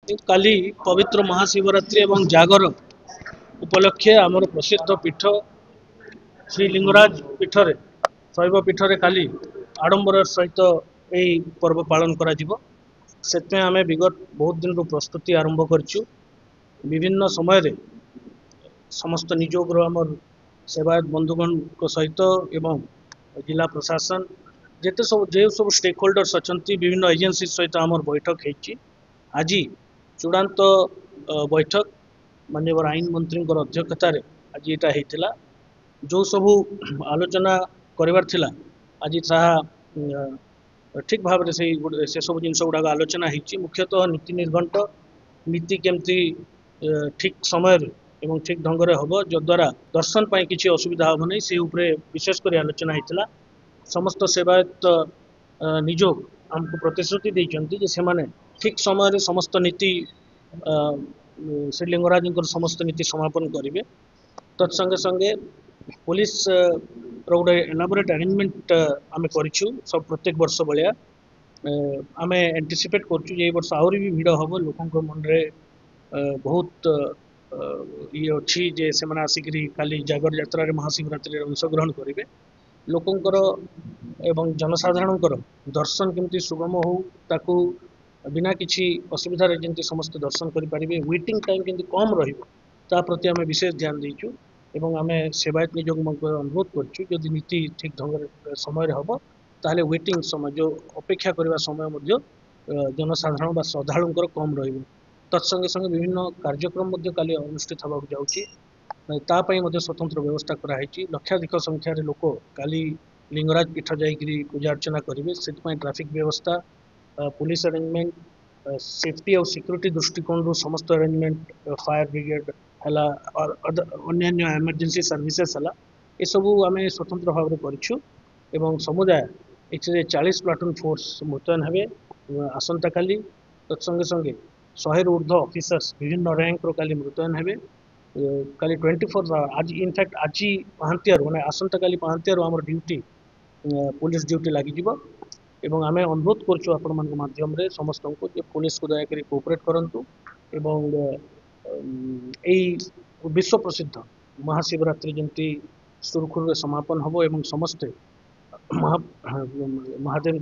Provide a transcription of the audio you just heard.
काली पवित्र महाशिवरात्रि एवं जागर उपलक्षे आमर प्रसिद्ध पीठ श्री लिंगराज पीठरे शैव पीठरे काली आडंबर सहित यही पर्व पालन करा आमे विगत बहुत दिन प्रस्तुति आरंभ करचु विभिन्न समय रे समस्त निजोग आमर सेवायत बंधुगण को सहित एवं जिला प्रशासन जेते सब जे सब स्टेक होल्डर्स अच्छा विभिन्न एजेंसी सहित आमर बैठक होती आज चूड़ांत बैठक माननीय आईन मंत्री अध्यक्षतार आज यहाँ होता जो सबू आलोचना करार थिला आज ठीक भाव से सब जिन गुड़ाक आलोचना होती मुख्यतः नीति निर्घंट नीति केमती ठीक समय एवं ठीक ढंग से हम जद्वारा दर्शन पर किसी असुविधा हम नहीं से विशेषकर आलोचना होता समस्त सेवायत निजोग आमको प्रतिश्रुति देते से ठीक समय समस्त नीति श्री लिंगराज समस्त नीति समापन करेंगे तत्संगे संगे पुलिस गोटे एलाबोरेट अरेंजमेंट आम कर सब प्रत्येक वर्ष भाया आम एंटीसिपेट कर वर्ष आहरी भी भिड़ हम लोकों मन में बहुत ये अच्छी जे से आसिक काली जागर यात्रा महाशिवरात्रि अंशग्रहण करेंगे लोकंकर एवं जनसाधारणकर दर्शन केमती सुगम हो ताकू बिना किसी असुविधा जमी समस्त दर्शन करेंगे वेटिंग टाइम केमती कम रही आम विशेष ध्यान देचु एवं आम सेवायत निजोग अनुरोध करुँ नीति ठीक ढंग समय हम ताहले वेटिंग समय जो अपेक्षा करने समय जनसाधारण श्रद्धालुंकर कम रही तत्संगे संगे विभिन्न कार्यक्रम काली अनुष्ठित होगा जाऊँगी स्वतंत्र व्यवस्था कराई लक्षाधिक संख्यार लोक काली लिंगराज पीठ जाकरी पूजा अर्चना करेंगे से ट्राफिक व्यवस्था पुलिस अरेंजमेंट सेफ्टी और सिक्योरिटी दृष्टिकोण समस्त अरेंजमेंट फायर ब्रिगेड है और अन्य इमरजेंसी सर्विसेस है ये सबू आम स्वतंत्र भाव में करूँ समुदाय ये 40 प्लाटून फोर्स मुतयन हे आसंता काली तत्संगे संगे 100 ऊर्ध्व ऑफिसर्स विभिन्न रैंक रो काली मुतयन हे काली 24 आज इनफैक्ट आज पहांतियार मैंने आसंता काली पहांतियार आम ड्यूटी पुलिस ड्यूटी लगी एवं आम अनुरोध करमाध्यम समस्त को पुलिस को दयाकोरी कोऑपरेट करंतु एवं विश्व प्रसिद्ध महाशिवरात्रि जमी सुरखुर समापन हम एवं समस्ते महादेव